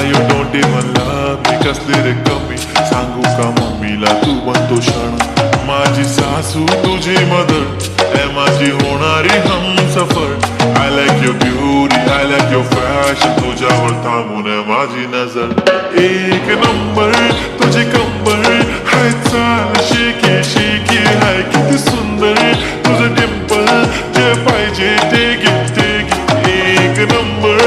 you don't even love me, कसली रे कमी सांगू का मम्मीला तू बनतो क्षण माझी सासू तुझी मदर ए माझी होणारी Humsafar I like your beauty, I like your fashion तुझ्यावर थांबून आहे माझी नजर एक नंबर तुझी कंबर हाय चाल शेकी शेकी हाय किती सुंदर तुझं डिंपल जे पाहिजे ते घे एक नंबर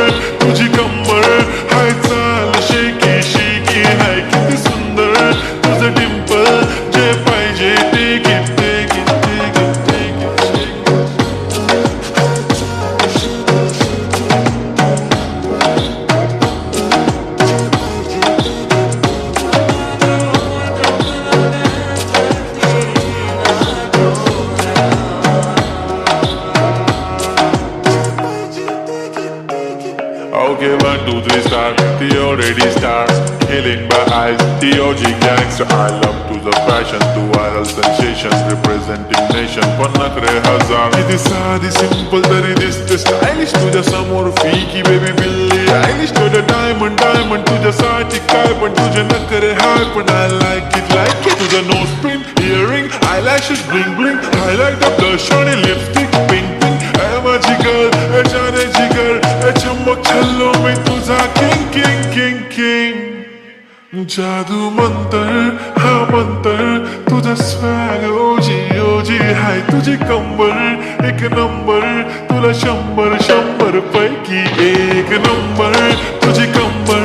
तुझी कंबर हाय चाल शेकी शेकी हाय किती सुंदर तुझं डिंपल जे पाहिजे ते घे Okay, 1, 2, 3 start. The already starts. Killing by eyes. The OG gangster. I love to the fashion, to viral sensations, representing nation. पण नखरे हजार. किती साधी simple तरी दिसते stylish. तुझ्या समोर फीकी baby बिल्ली. Stylish तुझ्या diamond तुझ्यासाठी काय पण तुझे नखरे हाय पण I like it. तुझं nose pin, earring, eyelashes bling bling. Highlight the blush आणि lipstick pink. माझी girl, जाने जिगर, चमक छल्लो में तुझा king. जादू मंतर हा मंतर तुझा स्वॅग ओजी हाय तुझी कंबर एक नंबर तुला 100 पैकी एक नंबर तुझी कंबर